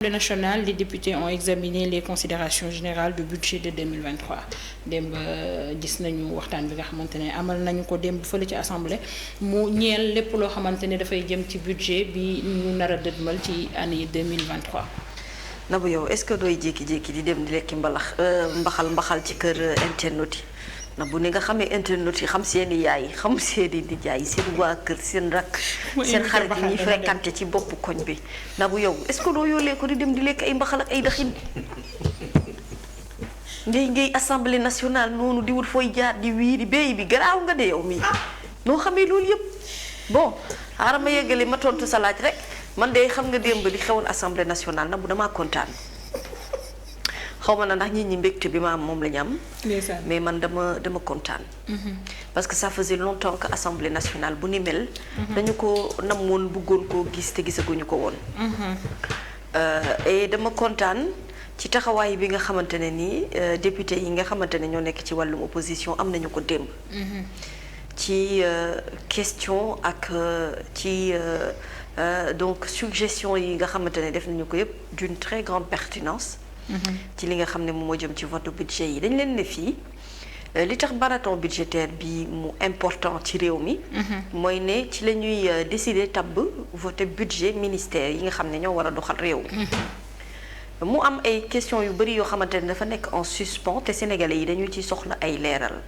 L'Assemblée nationale, les députés ont examiné les considérations générales du budget de 2023 démb gis nañu waxtaan bi nga xamante ne amal nañu ko démb fële ci assemblée mu ñeel lépp loo xamante ne dafay jëm ci budget bi ñu nar a dëdmal ci année 2023. Nabou yow est-ce que dooy jékki-jékki di dem di lekki mbaxal ci kër internet yi Nabou ni nga xamee internet yi xam seeni yaay xam seeni nijaay seen waa kër seen rakk seen xarit yi ñuy fréquenté ci boppu koñ bi Nabou yow est-ce que doo yoolee ko di dem di lekk ay mbaxal ak ay daxin ngay assemblée nationale noonu di wut fooy jaar di wiiri béy bi garaaw nga de yow mii noo xamee loolu yëpp bon xaaral ma yeggale ma tontu sa laaj rek man de xam nga démb di xewoon assemblée nationale Nabou damaa kontaan xaw ma na ndax nit ñi mbégte bi ma am moom la ñu am mais man dama kontaan parce que ça faisait longtemps que assemblée nationale bu ni mel dañu ko namoon bëggoon koo gis te gisaguñu ko woon et dama kontaan ci taxawaay bi nga xamante ne nii député yi nga xamante ne ñoo nekk ci wàllum opposition am nañu ko démb ci question ak ci donc suggestion yi nga xamante ne def nañu ko yëpp d'une très grande pertinence ci li nga xam ne moom moo jëm ci vote budget yi dañ leen ne fii li tax marathon budgétaire bi mu important ci réew mi mooy ne ci la ñuy décider tabb voter budget ministère yi nga xam ne ñoo war a doxal réew mu am ay questions yu bari yoo xamante ne dafa nekk en suspens te sénégalais yi dañu ci soxla ay leeral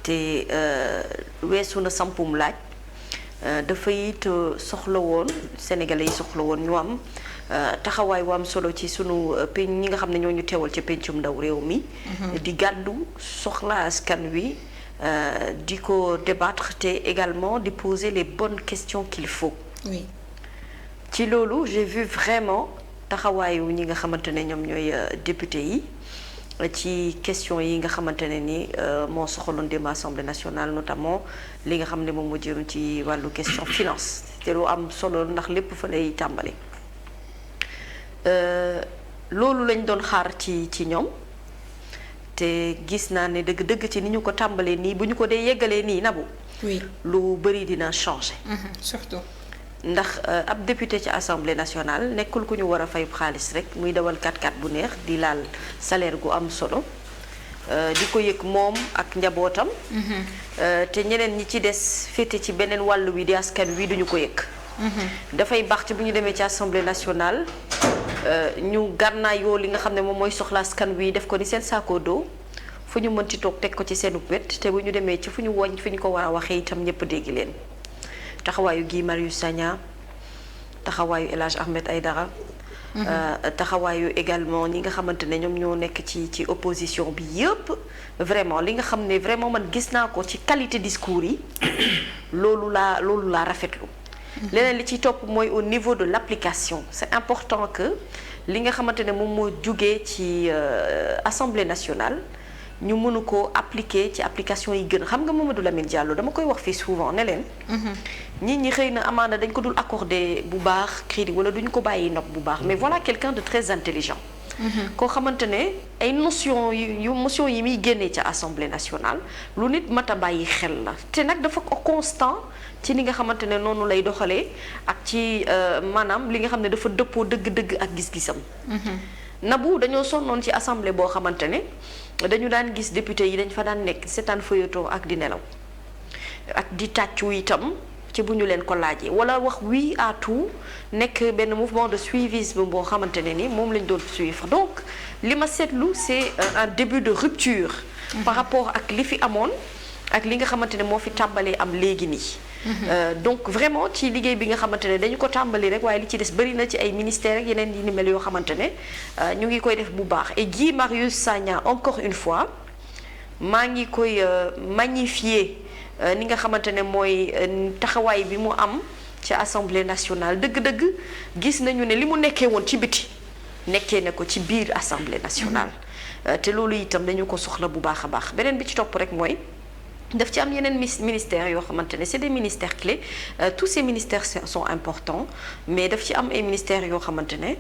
te weesu na sampum laaj dafa it soxla woon sénégalais yi soxla woon ñu am taxawaay wu am solo ci sunu ñi nga xam ne ñoo ñu teewal ci pencum ndaw réew mi di gàddu soxla askan wi di ko débattre te également di poser les bonnes questions qu'il faut oui ci loolu j'ai vu vraiment taxawaayu ñi nga xamante ne ñoom ñooy député yi ci question yi nga xamante ne ni moo soxaloon dem assemblée nationale notamment li nga xam ne moom moo jëm ci wàllu question finance te lu am solo ndax lépp fa lay tàmbali loolu lañ doon xaar ci ñoom te gis naa ne dëgg-dëgg ci ni ñu ko tàmbalee nii bu ñu ko dee yeggalee nii Nabou oui lu bari dina changer surtout ndax ab député ci assemblée nationale nekkul ku ñu war a fay xaalis rek muy dawal 4x4 bu neex di laal salaire gu am solo di ko yëg moom ak njabootam te ñeneen ñi ci des féete ci beneen wàll wi di askan wi duñu ko yëg dafay baax ci bu ñu demee ci assemblée nationale ñu gànnaayoo li nga xam ne moom mooy soxla askan wi def ko ni seen saako doo fu ñu mënti toog teg ko ci seenu wet te bu ñu demee ci fu ñu woñ fi ñu ko war a waxee itam ñëpp dégg leen taxawaayu Guy Marius Sagna taxawaayu El Hadj Ahmed Aïdara taxawaayu également ñi nga xamante ne ñoom ñoo nekk ci opposition bi yëpp vraiment li nga xam ne vraiment man gis naa ko ci qualité discours yi loolu laa rafetlu leneen li ci topp mooy au niveau de l'application c'est important que li nga xamante ne moom moo jugee ci Assemblée nationale ñu mënu ko appliquer ci application yi gën xam nga Mamadou Lamine Diallo dama koy wax fii souvent ne leen nit ñi xëy na amaana dañ ko dul accorder bu baax crédit wala duñ ko bàyyi nopp bu baax mais voilà quelqu'un de très intelligent koo xamante ne ay notion yi muy génnee ca Assemblée nationale lu nit mat a bàyyi xel la te nag dafa constant ci ni nga xamante ne noonu lay doxalee ak ci maanaam li nga xam ne dafa dëppoo dëgg-dëgg ak gis-gisam Nabou dañoo sonnoon ci assemblée boo xamante ne dañu daan gis député yi dañ fa daan nekk seetaan feuilleton ak di nelaw ak di tàccu itam ci bu ñu leen ko laajee wala wax oui à tout nekk benn mouvement de suivisme boo xamante ne ni moom lañ doon suivre donc li ma seetlu c'est un début de rupture par rapport ak li fi amoon ak li nga xamante ne moo fi tàmbalee am léegi nii donc vraiment ci liggéey bi nga xamante ne dañu ko tàmbali rek waaye li ci des bari na ci ay ministères ak yeneen yi ni mel yoo xamante ne ñu ngi koy def bu baax et Guy Marius Sagna encore une fois maa ngi koy magnifier ni nga xamante ne mooy taxawaay bi mu am ci Assemblée nationale dëgg-dëgg gis nañu ne li mu nekkee woon ci biti nekkee ne ko ci biir Assemblée nationale te loolu itam dañu ko soxla bu baax a baax beneen bi ci topp rek mooy daf ci am yeneen ministères yoo xamante ne c'est des ministères clés tous ces ministères sont importants mais daf ci am ay ministères yoo xamante ne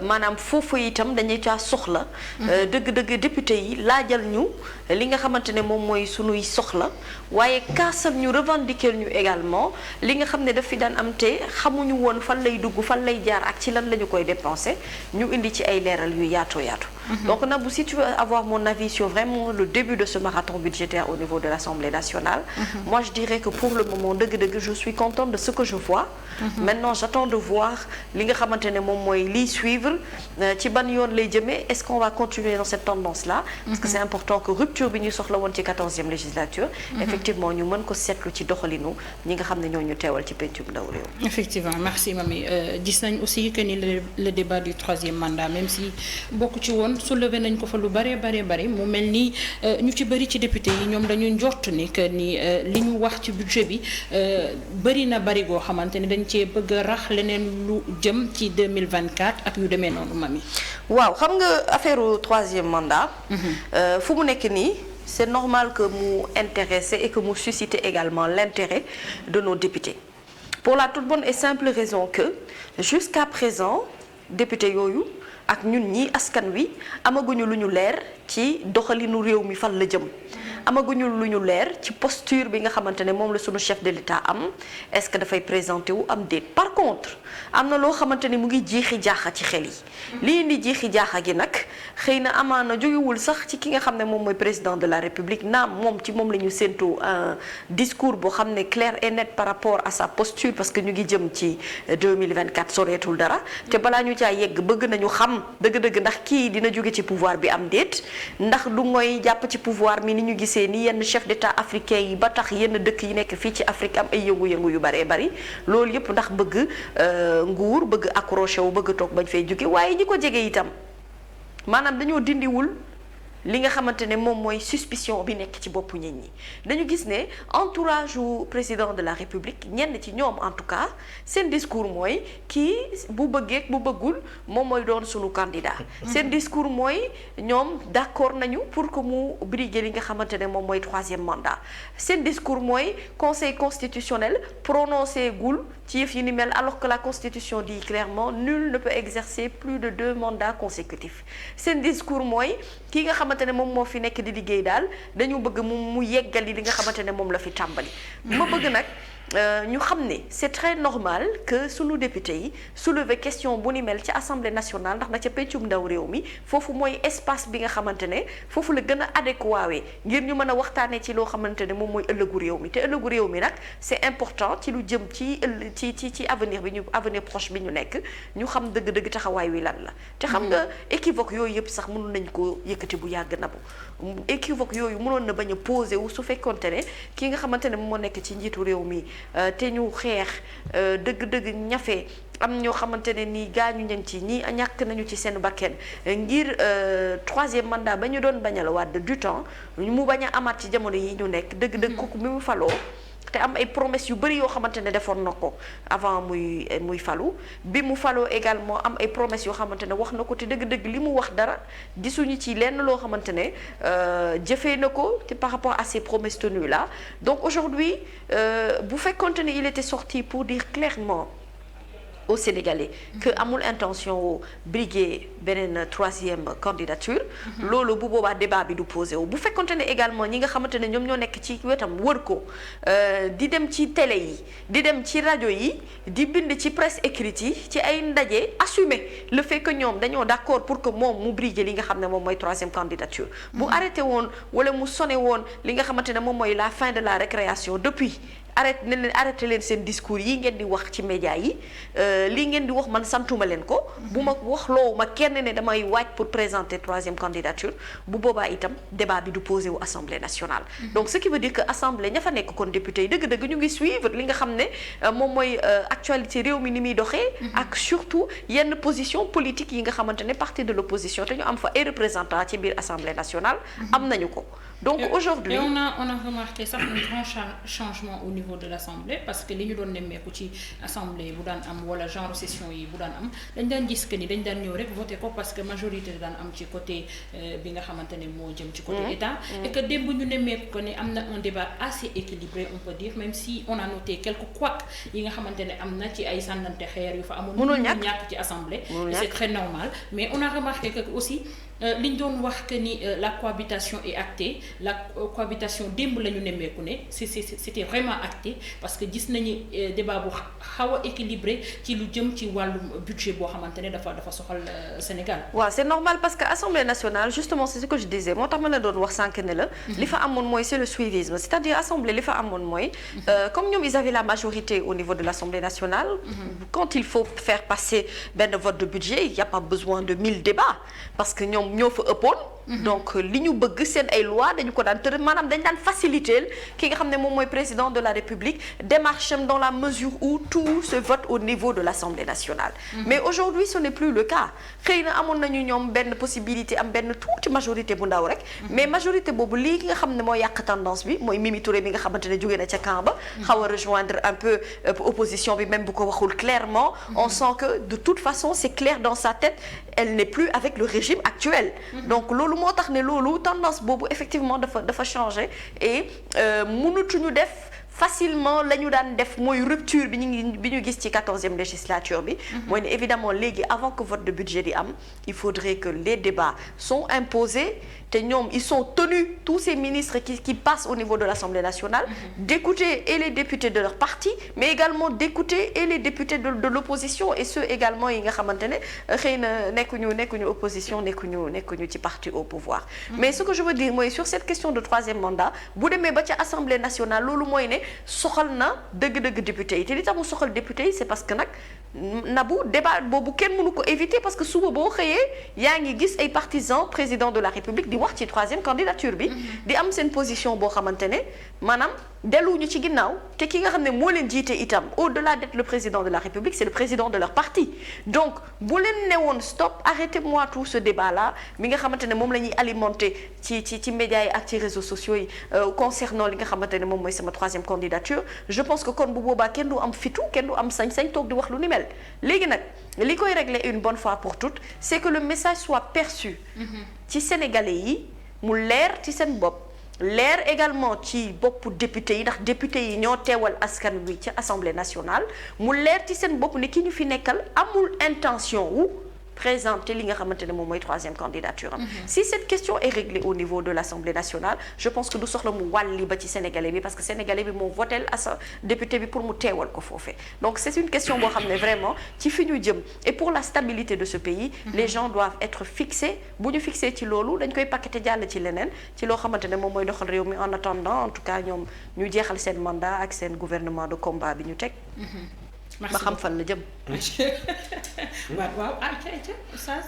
maanaam foofu itam dañuy caa soxla dëgg-dëgg député yi laajal ñu li nga xamante ne moom mooy sunuy soxla waaye kaasal ñu revendiquer ñu également li nga xam ne daf fi daan am te xamuñu woon fan lay dugg fan lay jaar ak ci lan la ñu koy dépenser ñu indi ci ay leeral yu yaatu yaatu donc Nabou, si tu veux avoir mon avis sur vraiment le début de ce marathon budgétaire au niveau de l'Assemblée nationale, moi je dirais que pour le moment dëgg-dëgg je suis contente de ce que je vois. Maintenant j'attends de voir li nga xamante ne moom mooy liy suivre ci ban yoon lay jëmee est-ce qu'on va continuer dans cette tendance-là parce que c'est important que rupture bi ñu soxla woon ci 14e législature effectivement ñu mën ko seetlu ci doxalinu ñi nga xam ne ñoo ñu teewal ci pencum ndaw réew. Effectivement merci Mamy gis nañ aussi que ni le débat du 3e mandat même si bokk ci woon soulevé nañ ko fa lu bare mu mel ni ñu ci bëri ci député yi ñoom dañu njort ni que ni li ñu wax ci budget bi bëri na bëri goo xamante ni dañ cee bëgg a rax leneen lu jëm ci 2024 ak yu demee noonu Mamy. waaw xam nga affaire u 3e mandat. fu mu nekk nii c'est normal que mu intéresser et que mu susciter également l'intérêt de nos députés pour la toute bonne et simple raison que jusqu'à présent député yooyu. ak ñun ñi askan wi amaguñu lu ñu leer ci doxalinu réew mi fan la jëm amaguñu lu ñu leer ci posture bi nga xamante ne moom la suñu chef de l'État am est-ce que dafay présenter wu am déet par contre am na loo xamante ni mu ngi jiixi jaaxa ci xel yi lii indi jiixi jaaxa gi nag xëy na amaana jógewul sax ci ki nga xam ne moom mooy président de la République naam moom ci moom la ñu séentu un discours boo xam ne clair et net par rapport à sa posture parce que ñu ngi jëm ci 2024 soreetul dara te balaa ñu caa yegg bëgg nañu xam dëgg-dëgg ndax kii dina jóge ci pouvoir bi am déet ndax du mooy jàpp ci pouvoir mi ni ñu gisee ni yenn chef d'État africain yi ba tax yenn dëkk yi nekk fii ci Afrique am ay yëngu-yëngu yu baree bari loolu yëpp ndax bëgg nguur bëgg accroché wu bëgg toog bañ fay jóge waaye ñi ko jege itam maanaam dañoo dindiwul li nga xamante ne moom mooy suspicion bi nekk ci boppu nit ñi dañu gis ne entourage u président de la République ñenn ci ñoom en tout cas seen discours mooy kii bu bëggee bu bëggul moom mooy doon sunu candidat seen discours mooy ñoom d'accord nañu pour que mu briguer li nga xamante ne moom mooy 3e mandat seen discours mooy conseil constitutionnel prononcé gul ci yëf yi ni mel alors que la constitution dit clairement nul ne peut exercer plus de 2 mandats consécutifs seen discours mooy ki nga xamante ne moom moo fi nekk di liggéey daal dañu bëgg mu yeggali li nga xamante ne moom la fi tàmbali ma bëgg nag ñu xam ne c'est très normal que sunu député yi soulever question bu ni mel ci assemblée nationale ndax na ca peccum ndaw réew mi foofu mooy espace bi nga xamante ne foofu la gën a adéquat ngir ñu mën a waxtaanee ci loo xamante ne moom mooy ëllëgu réew mi te ëllëgu réew mi nag c'est important ci lu jëm ci avenir bi ñu avenir proche bi ñu nekk ñu xam dëgg-dëgg taxawaay wi lan la te xam nga équivoque yooyu yëpp sax mënoon nañ ko yëkkati bu yàgg na bu équivoque yooyu mënoon na bañ a posé wu su fekkonte ne ki nga xamante ne moo nekk ci njiitu réew mi te ñu xeex dëgg-dëgg ñafe am ñoo xamante ne nii gaañu ñan ci ñii ñàkk nañu ci seen bakken ngir 3e mandat ba ñu doon bañal Wade du temps mu bañ a amaat ci jamono yi ñu nekk dëgg-dëgg kooku bi mu faloo te am ay promesses yu bëri yoo xamante ne defoon na ko avant muy falu bi mu faloo également am ay promesses yoo xamante ne wax na ko te dëgg-dëgg li mu wax dara gisuñu ci lenn loo xamante ne jëfee na ko te par rapport à ces promesses tenues là donc aujourd'hui bu fekkonte ne il était sorti pour dire clairement aux Sénégalais que amul intention wu briguer beneen 3e candidature loolu bu boobaa débat bi du posé wu bu fekkonte ne également ñi nga xamante ne ñoom ñoo nekk ci wetam wër ko di dem ci télé yi di dem ci rajo yi di bind ci presse écrite yi ci ay ndaje assumer le fait que ñoom dañoo d'accord pour que moom mu briguer li nga xam ne moom mooy 3e candidature bu arrêté woon wala mu sonné woon li nga xamante ne moom mooy la fin de la récréation depuis arrêté leen seen discours yi ngeen di wax ci média yi lii ngeen di wax man santuma leen ko bu ma wax loowu ma kenn ne damay waaj pour présenter 3e candidature bu boobaa itam débat bi du posé wu assemblée nationale donc ce qui veut dire que assemblée ña fa nekk kon député yi dëgg-dëgg ñu ngi suivre li nga xam ne moom mooy actualité réew mi ni muy doxee ak surtout yenn position politique yi nga xamante ne parti de l'opposition te ñu am fa ay représentants ci biir assemblée nationale am nañu ko donc aujourd'hui on a remarqué sax un grand changement au niveau de l'Assemblée parce que li ñu doon nemmeeku ci assemblée bu daan am wala genre session yi bu daan am dañ daan gis que ni dañ daan ñëw rek voté ko parce que majorité daan am ci côté bi nga xamante ne moo jëm ci côté état et que démb ñu nemmeeku ko ni am na un débat assez équilibré on peut dire même si on a noté quelques couacs yi nga xamante ne am na ci ay sànnante xeer yu fa amoon mënul ñàkk ci assemblée c'est très normal mais on a remarqué que aussi li ñu doon wax que ni la cohabitation est actée la cohabitation démb la ñu nemmeeku ne c'était vraiment acté parce que gis nañu débat bu xaw a équilibré ci lu jëm ci wàllum budget boo xamante ne dafa soxal Sénégal. waaw c'est normal parce que Assemblée nationale justement c'est ce que je disais moo tax ma la doon wax sànq ne la. li fa amoon mooy c'est le suivisme c'est-à-dire Assemblée li fa amoon mooy. comme ñoom ils avaient la majorité au niveau de l'Assemblée nationale. quand il faut faire passer benn vote de budget il y a pas besoin de 1000 débats parce que ñoo fa ëppoon. donc li ñu bëgg seen ay loi dañu ko daan tëral maanaam dañ daan faciliter ki nga xam ne moom mooy président de la République démarche am dans la mesure où tout se vote au niveau de l'Assemblée nationale. mais aujourd'hui ce n'est plus le cas xëy na amoon nañu ñoom benn possibilité am benn tuuti majorité bu ndaw rek. mais majorité boobu lii nga xam ne moo yàq tendance bi mooy Mimi Touré bi nga xamante ne jóge na ca camp ba. xaw a rejoindre un peu opposition bi même bu ko waxul clairement. on sent que de toute façon c'est clair dans sa tête elle n'est plus avec le régime actuel. donc loolu moo tax ne loolu tendance boobu effectivement dafa changer et mënatuñu def facilement la ñu daan def mooy rupture bi ñu gis ci 14e législature bi. mooy ne évidemment léegi avant que vote de budget di am il faudrait que les débats sont imposés te ñoom ils sont tenus tous ces ministres qui passent au niveau de l'Assemblée nationale. d'écouter et les députés de leur parti mais également d'écouter et les députés de l'opposition et ceux également yi nga xamante ne xëy na nekkuñu opposition nekkuñu ci parti au pouvoir. mais ce que je veux dire mooy sur cette question de troisième mandat bu demee ba ca Assemblée nationale loolu mooy ne soxal na dëgg-dëgg député yi te li tax mu soxal député yi c'est parce que nag nabu débat boobu kenn mënu ko éviter parce que suba boo xëyee yaa ngi gis ay partisans président de la République di wax ci troisième candidature bi di am seen position boo xamante ne maanaam delluñu ci ginnaaw te ki nga xam ne moo leen jiite itam au-delà d'être le président de la République c'est le président de leur parti donc bu leen newoon stop arrêtez-moi tout ce débat là mi nga xamante ne moom la ñuy alimenter ci médias yi ak ci réseaux sociaux yi concernant li nga xamante ne moom mooy sama troisième candidature je pense que kon bu boobaa kenn du am fitu kenn du am sañ-sañ toog di wax lu ni mel léegi nag li koy régler une bonne fois pour toutes c'est que le message soit perçu ci sénégalais yi mu leer ci seen bopp leer également ci boppu député yi ndax député yi ñoo teewal askan wi ci Assemblée nationale mu leer ci seen bopp ne ki ñu fi nekkal amul intention wu présenter li nga xamante ne moom mooy troisième candidature am. si cette question est réglée au niveau de l'Assemblée nationale je pense que du soxla mu wàlli ba ci sénégalais bi parce que sénégalais bi moo votel asa député bi pour mu teewal ko foofee donc c'est une question boo xam ne vraiment ci fi ñu jëm et pour la stabilité de ce pays les gens doivent être fixés bu ñu fixé ci loolu dañ koy paqueté jàll ci leneen ci loo xamante ne moom mooy doxal réew mi en attendant en tout cas ñoom ñu jeexal seen mandat ak seen gouvernement de combat bi ñu teg ba xam fan la jëm.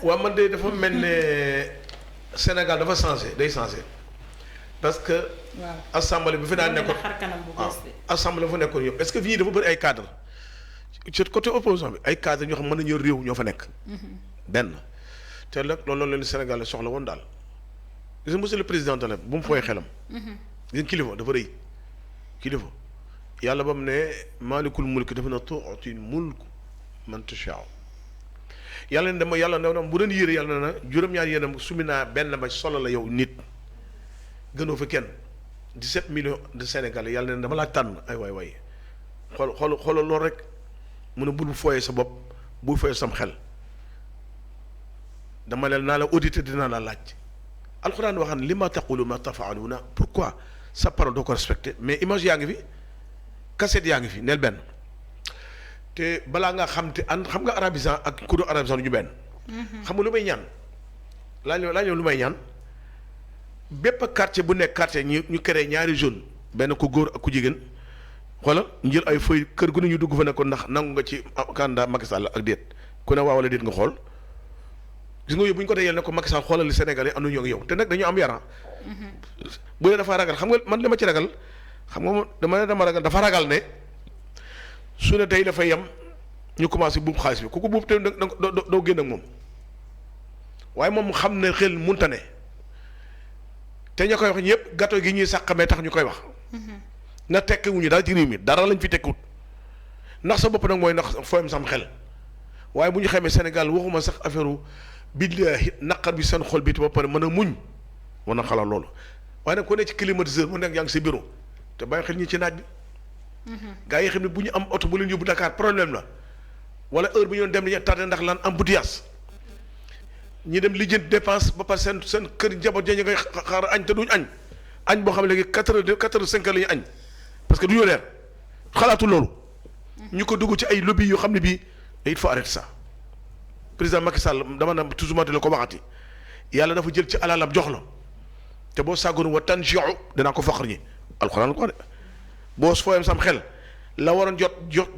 waaw man de dafa mel ne Sénégal dafa day changé parce que. waaw assemblée bi fi daan nekkoon assemblée fa nekkoon yëpp est-ce que fii dafa bëri ay cadres ci côté opposition bi ay cadres ñoo xam mën nañu réew ñoo fa nekk. benn te nag loolu leen Sénégal la soxla woon daal gis nga monsieur le président de la bu mu fooy xelam. gis nga kilifa dafa rëy kilifa. yàlla ba mu ne maalikul mulk dafa na tuutil mulk man tashaa yàlla ne bu doon yére yàlla na juróom-ñaari yéenam sumi naa benn ba solo la yow nit gënoo fa kenn 17 millions de Sénégalais yàlla ne dama laa tànn ay waay xoolal loolu rek mu ne bul fooyee sa bopp bul fooyee sam xel dama leen naa la audité dinaa la laaj alxuraan waxaan li ma taqulu ma tafaaluuna pourquoi sa parole doo ko respecté mais image yaa ngi fi cassette yaa ngi fi neel benn te balaa nga xam nga arabisant ak kudu arabisant ñu benn xam nga lu may ñaan laa ñëw lu may ñaan bépp quartier bu nekk quartier ñu créé ñaari zone benn ku góor ak ku jigéen xoolal ñu jël ay feuille kër gu ne ñu dugg fa ne ko ndax nangu nga ci candidat Macky Sall ak déet ku ne waaw wala déet nga xool gis nga yow bu ñu ko dee yel ne ko Macky Sall xoolal li Sénégalais am nañu ak yow te nag dañu am yaram bu dee dafa ragal xam nga man li ma ci ragal xam nga dama ragal dafa ragal ne su ne tey dafay yem ñu commencé buub xaalis bi ku ko buub te doo génn ak moom waaye moom xam ne xel munta ne te ña koy wax ñëpp gâteau gi ñuy sàqamee tax ñu koy wax. na tekkiwuñu daal ci réew mi dara lañ fi tekkiwut ndax sa bopp nag mooy ndax fooyam sam xel waaye bu ñu xamee Sénégal waxuma sax affaire billaahi naqar bi seen xol bi te ba pare mën a muñ mën a xalaat loolu waaye nag ku ne ci climatiseur mu nekk yaa ngi sa bureau te bàyyi xel ñi ci naaj bi. gaa yi xam ne bu ñu am oto bu leen yóbbu Dakar problème la wala heure bu ñu doon dem dañuy tardé ndax lan embouteillage ñi dem lijjanti dépense ba pare seen kër njaboot ja ñu ngay xaar añ te duñ añ boo xam ne léegi 4 heures 5 heures la ñu añ parce que du ñu leer xalaatu loolu. ñu ko dugg ci ay lobby yoo xam ne bii il faut arrêter ça président Macky Sall dama na toujours ma di la ko waxati yàlla dafa jël ci alalam jox la te boo sàggoon wa tanjiu danaa ko faqar ñi alxuraan la ko de boo fooyam sam xel la waroon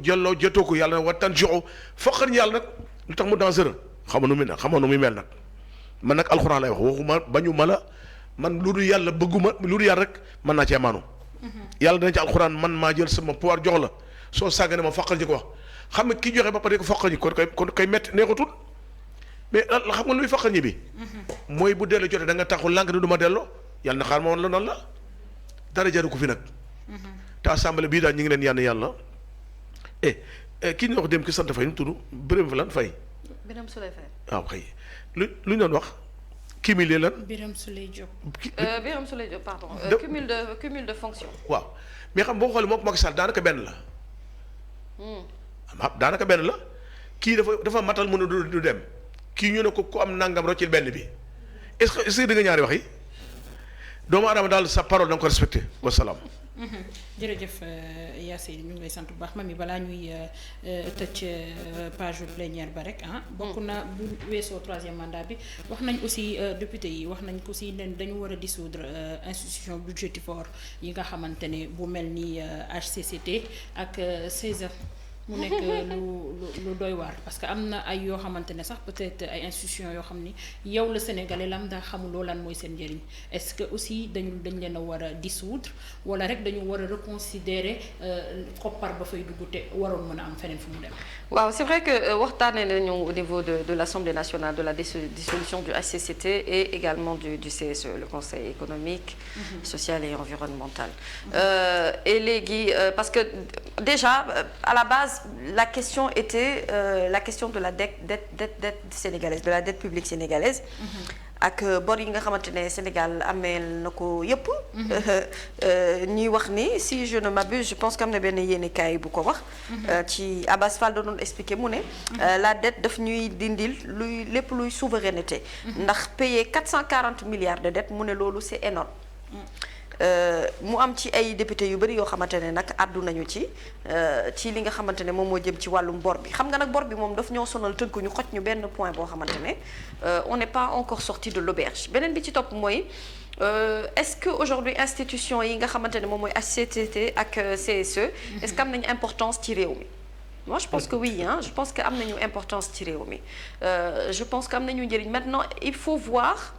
jëlloo jotoo ko yàlla na wa tanjiu faqar ñi yàlla nag lu tax mu dangereux xamoon nu muy mel nag man nag alxuraan lay wax waxuma bañu ma la man lu dul yàlla bëgguma lu dul yàlla rek mën naa cee maanu yàlla dana ci alxuraan man maa jël sama pouvoir jox la soo sàggane ma faqal ji ko wax xam nga ki joxe ba pare ko faqal ji kon koy métti neexatul mais xam nga luy faqal ñi bi mooy bu dellu jotee da nga taxul lànk ne du ma delloo yàlla na xaar ma woon la noonu la dara jaru ko fi nag te assemblée bii daal ñu ngi leen yànn yàlla kii ñu wax dem ki sant Faye nu tudd Birame lan Faye Birame Souleye Faye waaw xëy lu ñu doon wax cumulé lan Birame Souleye Diop Birame Souleye Diop pardon cumul de fonction waaw mais xam boo xoolee moom Macky Sall daanaka benn la daanaka benn la kii dafa matal mën a du dem kii ñu ne ko ku am nangam roccil benn bi est-ce que di nga ñaari wax yi doomu aadama daal sa parole da nga ko respecté wasalaam. jërëjëf Yacine ñu ngi lay sant bu baax mami balaa ñuy tëj page plénière ba rek bokk na bu weesoo 3e mandat bi wax nañ aussi député yi wax nañ ko aussi ne dañu war a dissoudre institution budgétivore yi nga xamante ne bu mel ni HCCT ak CESE mu nekk lu doy waar parce que am na ay yoo xamante ne sax peut-être ay institutions yoo xam ni yow la Sénégalais lambda xamuloo lan mooy seen njëriñ est-ce que aussi dañ leen a war a dissoudre wala rek dañu war a reconsidérer koppar ba fay dugg te waroon mën a am feneen fu mu dem. waaw c'est vrai que waxtaanee nañu au niveau de l'Assemblée nationale de la dissolution du HCCT et également du CSE le Conseil économique social et environnemental et léegi parce que déjà à la base la question était la question de la dette sénégalaise de la dette publique sénégalaise ak bor yi nga xamante ne Sénégal ameel na ko yëpp ñuy wax ni si je ne m'abuse je pense que am na benn yéenekaay bu ko wax ci Abbas Fall doon expliquer mu ne la dette daf ñuy dindil lépp luy souveraineté ndax payer 440 milliards de dette mu ne loolu c'est énorme mu am ci ay député yu bëri yoo xamante ne nag àddu nañu ci li nga xamante ne moom moo jëm ci wàllum bor bi xam nga nag bor bi moom daf ñoo sonal tënk ñu xoj ñu benn point boo xamante ne on n'est pas encore sorti de l'auberge beneen bi ci topp mooy est-ce que aujourd'hui institution yi nga xamante ne moom mooy HCCT ak CSE est-ce que am nañu importance ci réew mi moi je pense que oui je pense que am nañu importance ci réew mi je pense que am nañu njëriñ maintenant il faut voir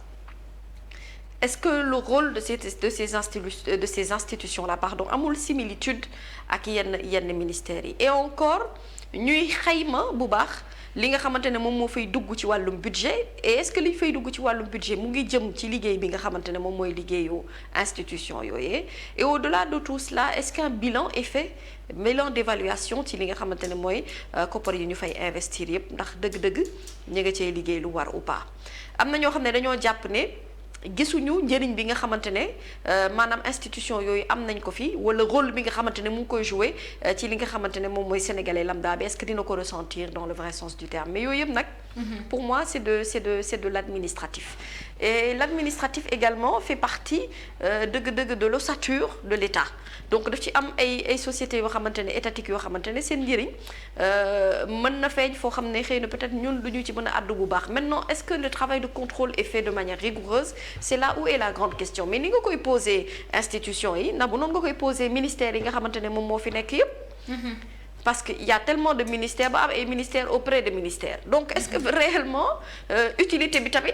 est-ce que le rôle de ces institutions-là amul similitude ak yenn ministères yi et encore ñuy xayma bu baax li nga xamante ne moom moo fay dugg ci wàllum budget et est-ce que li fay dugg ci wàllum budget mu ngi jëm ci liggéey bi nga xamante ne moom mooy liggéeyu institution yooyee et au-delà de tout cela est-ce qu'un bilan est fait bilan d'évaluation ci li nga xamante ne mooy koppar yi ñu fay investir yépp ndax dëgg-dëgg ñu nga cay liggéey lu war ou pas am na ñoo xam ne dañoo jàpp ne gisuñu njëriñ bi nga xamante ne maanaam institution yooyu am nañ ko fi wala rôle bi nga xamante ne mu ngi koy jouer ci li nga xamante ne moom mooy sénégalais lambda bi est-ce que dina ko ressentir dans le vrai sens du terme mais yooyu yëpp nag pour moi c'est de l'administratif et l'administratif également fait partie dëgg-dëgg de l'ossature de l'État donc daf ci am ay sociétés yoo xamante ne étatiques yoo xamante ne seen njëriñ mën na feeñ foo xam ne xëy na peut-être ñun du ñu ci mën a àddu bu baax maintenant est-ce que le travail de contrôle est fait de manière rigoureuse c'est là où est la grande question mais ni nga koy poser institution yi na bu noonu nga koy poser ministères yi nga xamante ne moom moo fi nekk yépp parce que y a tellement de ministères ba am ay ministères auprès de ministères donc est-ce que réellement utilité bi tamit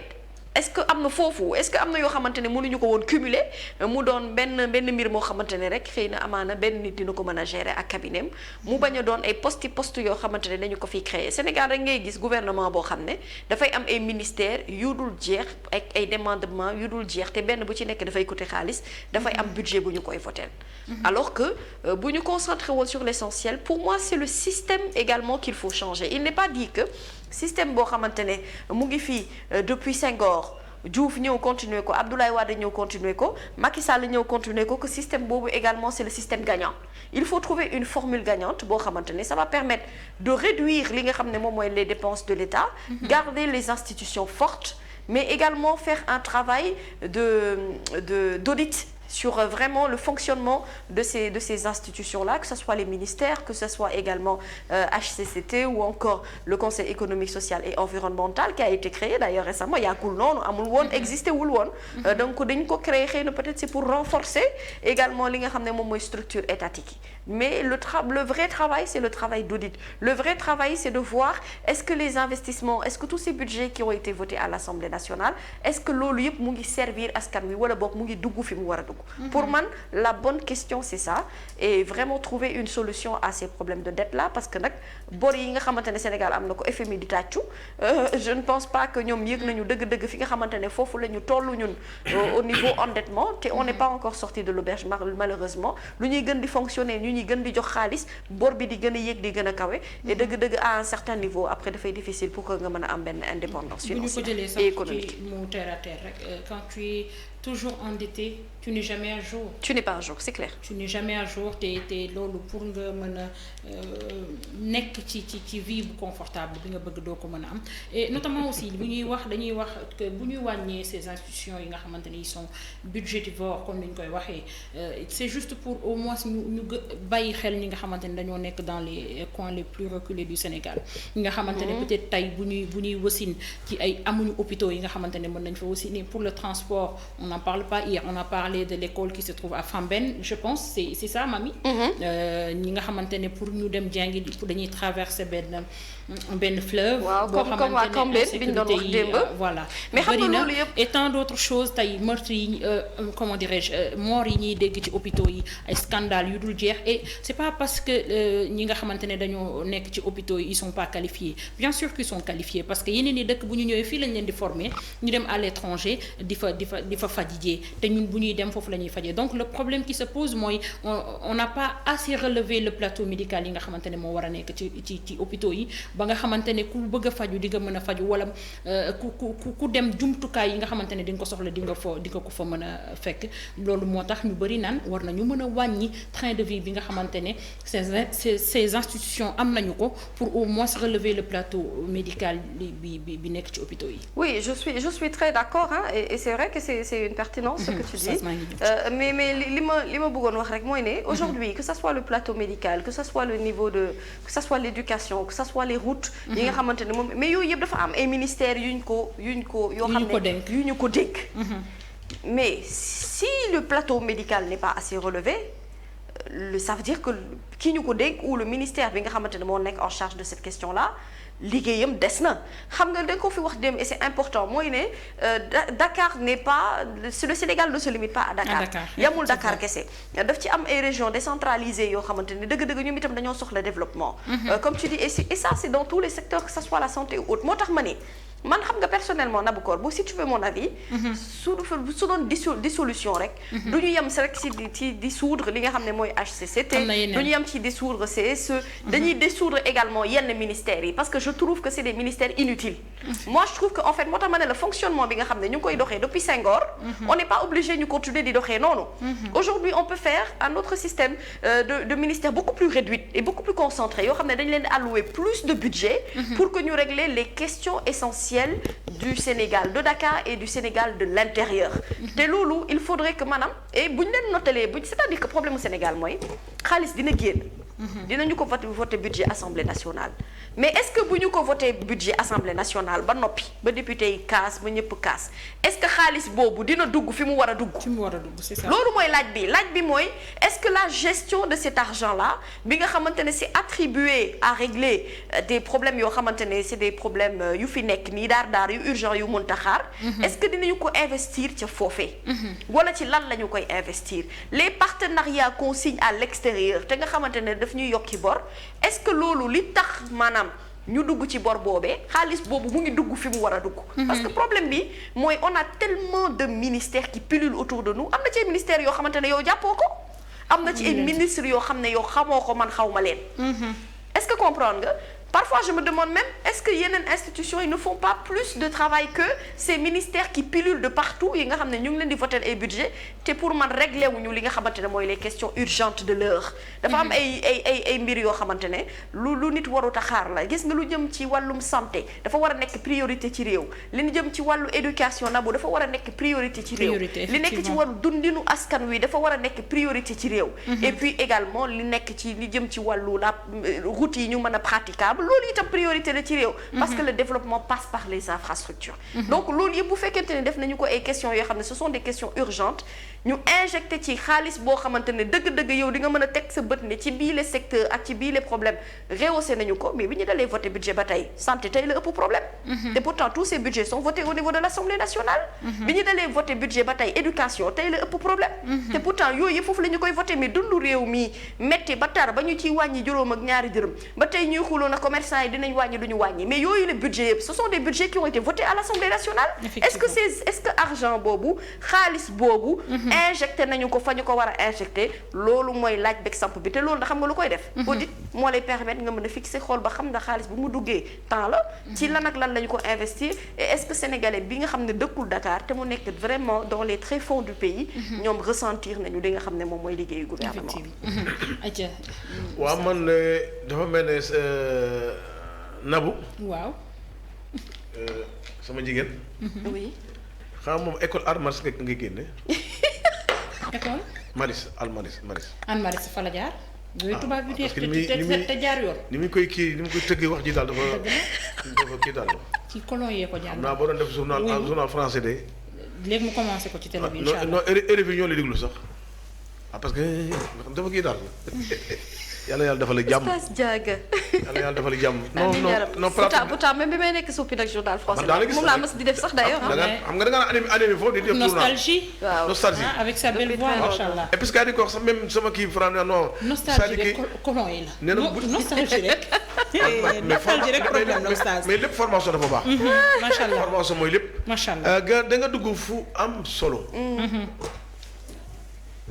est-ce que am na foofu est-ce que am na yoo xamante ne mënuñu ko woon cumuler mu doon benn mbir moo xamante ne rek xëy na amaana benn nit dina ko mën a gérer ak cabinet mu bañ a doon ay poste yoo xamante ne dañu ko fi créer Sénégal rek ngay gis gouvernement boo xam ne dafay am ay ministères yu dul jeex ak ay demandements yu dul jeex te benn bu ci nekk dafay coûter xaalis dafay am budget bu ñu koy voter alors que bu ñu concentré woon sur l'essentiel pour moi c'est le système également qu'il faut changer. Il n'est pas dit que système boo xamante ne mu ngi fii depuis Senghor Diouf ñëw continuer ko Abdoulaye Wade ñëw continuer ko Macky Sall ñëw continuer ko que système boobu également c'est le système gagnant. Il faut trouver une formule gagnante boo xamante ne ça va permettre de réduire li nga xam ne moom mooy les dépenses de l'État, garder les institutions fortes, mais également faire un travail d'audit sur vraiment le fonctionnement de ces institutions-là, que ce soit les ministères, que ce soit également HCCT ou encore le Conseil économique, social et environnemental qui a été créé d'ailleurs récemment. yàggul noonu amul woon existé wul woon donc dañ ko créé xëy na peut-être c'est pour renforcer également li nga xam ne moom mooy structure étatique yi mais le vrai travail c'est le travail d'audit. Le vrai travail c'est de voir est-ce que les investissements, est-ce que tous ces budgets qui ont été votés à l'Assemblée nationale, est-ce que loolu yëpp mu ngi servir askan wi wala boog mu ngi dugg fi mu war a dugg. Pour man la bonne question c'est ça et vraiment trouver une solution à ces problèmes de dette là parce que nag bor yi nga xamante ne Sénégal am na ko FMI di tàccu je ne pense pas que ñoom yëg nañu dëgg-dëgg fi nga xamante ne foofu la ñu tollu ñun au niveau endettement te on n'est pas encore sorti de l'auberge malheureusement lu ñuy gën di fonctionner ñu ñuy gën di jox xaalis bor bi di gën a yéeg di gën a kawe et dëgg-dëgg à un certain niveau après dafay difficile pour que nga mën a am benn indépendance financière et économique. Bu ñu ko jëlee sax ci mu terre à terre rek quand tu es toujours endetté tu n'es jamais à jour. Tu n'es pas à jour, c'est clair. Tu n'es jamais à jour te loolu pour nga mën a nekk ci vie bu confortable bi nga bëgg doo ko mën a am et notamment aussi bu ñuy wax dañuy wax que bu ñuy wàññee ces institutions yi nga xamante ne ils sont budgétivores comme ni ñu koy waxee c'est juste pour au moins ñu bàyyi xel ñi nga xamante ne dañoo nekk dans les coins les plus reculés du Sénégal ñi nga xamante ne peut-être tey bu ñuy wasin ci ay amuñu hôpitaux yi nga xamante ne mën nañ fa wasiner pour le transport on n'en parle pas hier on a parlé de l'école qui se trouve à Famben je pense c'est ça Mami. ñi nga xamante ne pour ñu dem jàngi pour dañuy traverser benn fleuve. waaw comme waa Cambérène bi ñu doon wax démb voilà. mais xam nga loolu yëpp et tant d'autres choses tey meurtres yi comment dirais-je morts yi ñuy dégg ci hôpitaux yi ay scandales yu dul jeex et c'est pas parce que ñi nga xamante ne dañoo nekk ci hôpitaux yi ils sont pas qualifiés bien sûr qu'ils sont qualifiés parce que yeneen i dëkk bu ñu ñëwee fii lañ leen di former ñu dem à l'étranger di fa fajijee te ñun bu ñuy dem foofu la ñuy fajee donc le problème qui se pose mooy on n'a pas assez relevé le plateau médical yi nga xamante ne moo war a nekk ci hôpitaux yi ba nga xamante ne ku bëgg a faju di nga mën a faju wala ku dem jumtukaay yi nga xamante ne di nga ko soxla di nga ko fa mën a fekk loolu moo tax ñu bari naan war nañu mën a wàññi train de vie bi nga xamante ne ces institutions am nañu ko pour au moins relever le plateau médical bi nekk ci hôpitaux yi. Oui, je suis très d'accord et c'est vrai que c'est une pertinence ce que tu dis mais li ma bëggoon wax rek mooy ne aujourd'hui que ça soit le plateau médical que ça soit le niveau que ça soit l'éducation que ça soit les routes yi nga xamante ne moom mais yooyu yëpp dafa am ay ministères yu ñu ko yoo xam ne yu ñu ko dénk mais si le plateau médical n'est pas assez relevé ça veut dire que ki ñu ko dénk ou le ministère bi nga xamante ne moo nekk en charge de cette question-là liggéeyam des na xam nga da ko fi wax dem et c'est important mooy ne Dakar n'est pas le Sénégal ne se limite pas à Dakar yamul Dakar kese daf ci am ay régions décentralisées yoo xamante ne dëgg-dëgg ñoom itam dañoo soxla développement comme tu dis et ça c'est dans tous les secteurs que ça soit la santé ou autre moo tax ma ni man xam nga personnellement Naboucor si tu veux mon avis su doon dissolution rek du ñu yem rek ci dissoudre li nga xam ne mooy HCCT du ñu yem ci dissoudre CSE dañuy dissoudre également yenn ministères yi parce que je trouve que c'est des ministères inutiles moi je trouve que en fait moo tax ma ne le fonctionnement bi nga xam ne ñu ngi koy doxee depuis Senghor on n'est pas obligé ñu continuer di doxee noonu aujourd'hui on peut faire un autre système de ministères beaucoup plus réduit et beaucoup plus concentré yoo xam ne dañu leen di allouer plus de budget pour que ñu régler les questions essentielles du Sénégal de Dakar et du Sénégal de l'intérieur te loolu il faudrait que maanaam et bu ñu leen notalee c'est-à-dire que problème mu Sénégal mooy xaalis dina génn dinañu ko voté budget assemblée nationale mais est-ce que bu ñu ko voté budget assemblée nationale ba noppi ba député yi kaas ba ñëpp kaas est-ce que xaalis boobu dina dugg fi mu war a dugg. C'est ça. loolu mooy laaj bi mooy est-ce que la gestion de cet argent-là bi nga xamante ne c'est attribué à régler des problèmes yoo xamante ne c'est des problèmes yu fi nekk nii daar yu urgent yu mënta xaar. est-ce que dinañu ko investir ca foofee. wala ci lan la ñu koy investir les partenariats qu'on signe à l'extérieur te nga xamante ne daf ñuy yokki bor est-ce que loolu li tax maanaam ñu dugg ci bor boobee xaalis boobu mu ngi dugg fi mu war a dugg. parce que problème bi mooy on a tellement de ministères qui pullulent autour de nous am na ci ay ministères yoo xamante ne yow jàppoo ko. am na ci ay ministres yoo xam ne yow xamoo ko man xaw ma leen. est-ce que comprendre nga. Parfois, je me demande même, est-ce que yeneen institutions ils ne font pas plus de travail que ces ministères qui pilulent de partout yi nga xam ne ñu ngi leen di voter ay budget te pour man régler wuñu li nga xamante ne mooy les questions urgentes de l'heure dafa am ay mbir yoo xamante ne lu nit warut a xaar la gis nga lu jëm ci wàllum santé dafa war a nekk priorité ci réew li ñu jëm ci wàllu éducation nabu dafa war a nekk priorité ci réew li nekk ci wàllu dundinu askan wi dafa war a nekk priorité ci réew et puis également li nekk ci li jëm ci wàllu la route yi ñu mën a praticable loolu itam priorité la ci réew parce que le développement passe par les infrastructures donc loolu yëpp bu fekkente ne def nañu ko ay questions yoo xam ne ce sont des questions urgentes ñu injecté ci xaalis boo xamante ne dëgg-dëgg yow di nga mën a teg sa bët ne ci bii les secteurs ak ci bii les problèmes rehaussé nañu ko mais bi ñu dalee voté budget ba tey santé tey la ëpp problème te pourtant tous ces budgets sont votés au niveau de l'Assemblée nationale bi ñu dalee voté budget ba tey éducation tey la ëpp problème te pourtant yooyu yëpp foofu la ñu koy voté mais dundu réew mi metti ba tar ba ñu ciy wàññi juróom ak ñaari dërëm ba tey ñuy xuloo na commerçant yi dinañ wàññi duñu wàññi mais yooyu les budgets yëpp ce sont des budgets qui ont été votés à l'Assemblée nationale est-ce que argent boobu xaalis boobu injecté nañu ko fa ñu ko war a injecté loolu mooy laaj beeg samp bi te loolu da xam nga lu koy def audit moo lay permettre nga mën a fixer xool ba xam na xaalis bu mu duggee temps la ci lan ak lan la ñu ko investir et est-ce que sénégalais bi nga xam ne dëkkul Dakar te mu nekk vraiment dans les tréfonds du pays ñoom ressentir nañu li nga xam ne moom mooy liggéeyu gouvernement waaw man dafa mel ne Nabou waaw sama jigéen oui xam moom école art maris nga génne école maris Anne Maris fa la jaar yooyu tubaab bi parce que te jaar yoon ni mu koy tëggee wax ji daal dafa kii daal ci colon yee ko jaar xam naa boo doon def journal français de léegi mu commencé ko ci télé bi incha allah non RFI ñoo lay déglu sax parce que dafa kii daal yàlla dafa la jàmm yàlla dafa la jàmm non pourtant même bi may nekk suppi nag journal français moom laa mës di def sax d'ailleurs xam nga da nga animé foofu di def nostalgie nostalgie avec sa belle voix machallah et puis que di ko wax sax même sama kii français non nostalgie rek colon yi la nostalgie rek nostalgie rek problème nostalgie mais lépp formation dafa baax machallah formation mooy lépp machallah da nga dugg fu am solo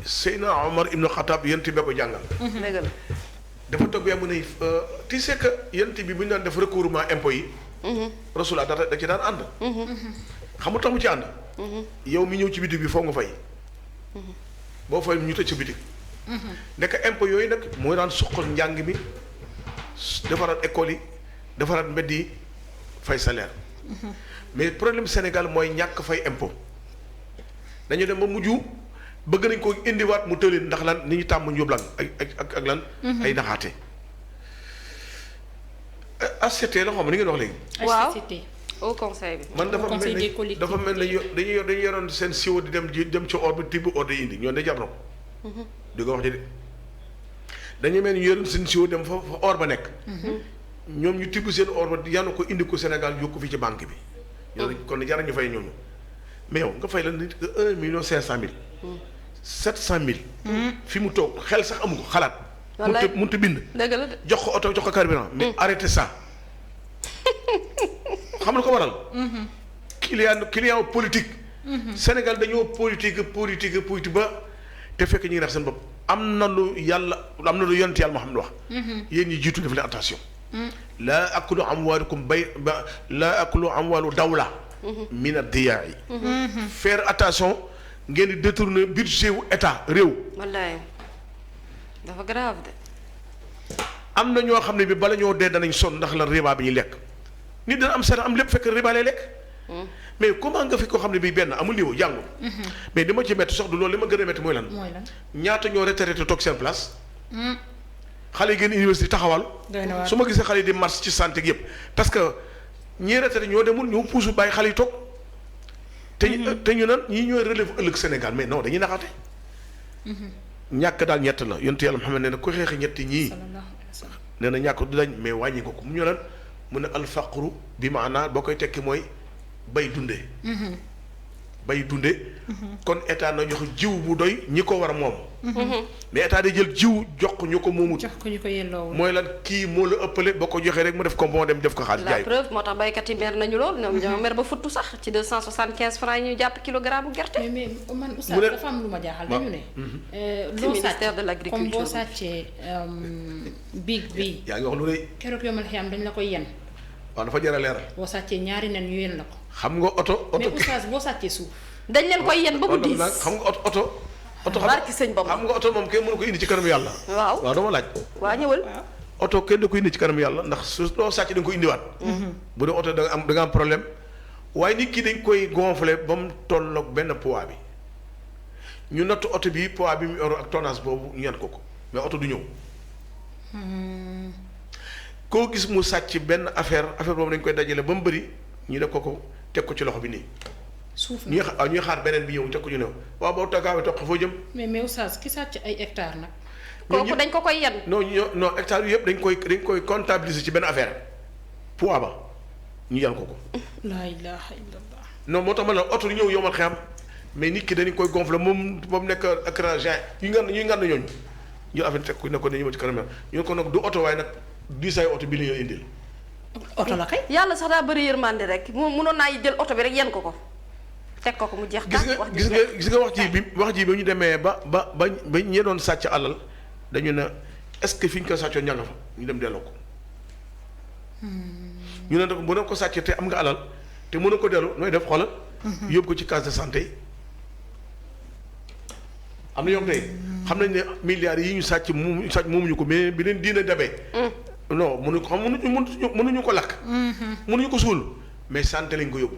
Seydina Omar ibn Khattab yent bi ko jàngal dafa toog yaa mu ne tu sais que yent bi bu ñu daan def recouvrement impôt yi Rasulullah da ci daan ànd xamul tax mu ci ànd yow mi ñëw ci bitig bi foo nga fay boo fay ñu tëj sa bitig nekk impôt yooyu nag mooy daan suqal njàng mi defaraat école yi defaraat mbedd yi fay salaire mais problème Sénégal mooy ñàkk fay impôt dañu dem ba mujj bëgg nañ ko indiwaat mu tëlin ndax lan ni ñu tàmm njublan ak lan ay naxaate ACT la xam ni ngeen wax léegi waaw au conseil bi man dafa mel ne dañuy yoroon seen siwo di dem ci or bi tibb or di indi ñoon de jar na ko di ko wax ji de dañu mel ni yoroon seen siwo dem fa or ba nekk ñoom ñu tibb seen or ba yanu ko indi ko Sénégal yóbbu ko fii ci banque bi ñoo kon jar ñu fay ñooñu mais yow nga fay la nit 1,5 million 700,000 fi mu toog xel sax amu ko xalaat mënut a bind jox ko oto jox ko carburant mais arrêtez ça xam nga ko waral client politique Sénégal dañoo politique ba te fekk ñu ngi def seen bopp am na lu yonent yàlla Muhammad wax yéen ñi jiitu def leen attention laa akulu amwaalu dawla min ad-diyaa faire attention ngeen di détourner budget wu état réew. wallaay dafa grave de. am na ñoo xam ne bi bala ñoo dee danañ sonn ndax la riba bi ñuy lekk nit dana am seen am lépp fekk riba lay lekk. mais comment nga fi koo xam ne bii benn amul niveau jàngul. mais li ma ci métti sax du loolu li ma gën a métti mooy lan. ñaata ñoo retraité toog seen place. xale yi génn université taxawal. su ma gisee xale yi di marche ci santé gi yëpp parce que ñii retraité ñoo demul ñoo puusu bàyyi xale yi toog. te ñu naan ñii ñooy relève ëllëg Sénégal mais non dañuy naxaate. ñàkk daal ñett la yonent yàlla Muhammad nee na ku xeexi ñetti ñii. nee na ñàkk du dañ mais wàññi ko mu ñu naan mu ne alfaqru bi maanaa boo koy tekki mooy bay dundee. bay dundee. kon état na jox jiw bu doy ñi ko war moom. mais état day jël jiw jox ko ñu ko moomut. jox ko ñu ko yelloowul. mooy lan kii moo la ëppale boo ko joxee rek mu def ko bon dem def ko xaalis jaay. la preuve moo tax baykat yi mer nañu lool ñoom ñoo mer ba futtu sax ci 275 francs yi ñuy jàpp kilogramme bu gerte. mais man Oustaz dafa am lu ma jaaxal dañu ne. ci ministère de l'agriculture comme boo sàccee biig bii. yaa ngi wax lu rëy. keroog yomal xiyam dañ la koy yen. waaw dafa jar a leeral. boo sàccee ñaari nen ñu yen la ko. xam nga oto. mais Oustaz boo sàccee suuf. dañ leen koy yen ba mu diis. xam nga oto. barki sëñ Bamba xam nga oto moom kenn mënu ko indi ci kanam yàlla. waaw dama laaj. waa ñëwal. oto kenn da ko indi ci kanam yàlla ndax su loo sàcc da nga ko indiwaat. bu dee oto da nga am problème waaye nit ki dañ koy gonfler ba mu tolloog benn poids bi ñu natt oto bi poids bi mu yor ak tonnage boobu ñu yan ko mais oto du ñëw. koo gis mu sàcc benn affaire boobu dañ koy dajale ba mu bëri ñu def ko teg ko ci loxo bi nii. suuf ñuy xaar beneen bi ñëw teg ko ñu ne waaw boo taggaawee toq foo jëm. mais Oustaz ki sàcc ay hectares nag. kooku dañ ko koy yan. non hectares yu yëpp dañ koy comptabiliser ci benn affaire poids ba ñu yan ko. la ilaha illallah. non moo tax ma ne oto du ñëw yomal xam mais nit ki dañu koy gonfler moom ba mu nekk écran géant ñuy ngan ñooñu ñu affaire teg ko ne ko dañu ma ci kanam ñu ko nag du oto waaye nag diisaay oto bi la ñu indil. oto la kay. yàlla sax daa bëri yërmande rek mënoon naa jël oto bi rek yan ko. teg ko mu jeex gis nga wax ji bi ñu demee ba ñee doon sàcc alal dañu ne est-ce que fi ñu ko sàccoon ña nga fa ñu dem delloo ko. ñu ne bu ne ko sàccee te am nga alal te mën na ko dellu nooy def xoolal. yóbbu ko ci case de santé yi. am na ñoom tey xam nañ ne milliards yi ñu sàcc moomuñu ko mais bi leen diina dabee. non mënuñu ko lakk. mënuñu ko suul mais santé lañ ko yóbbu.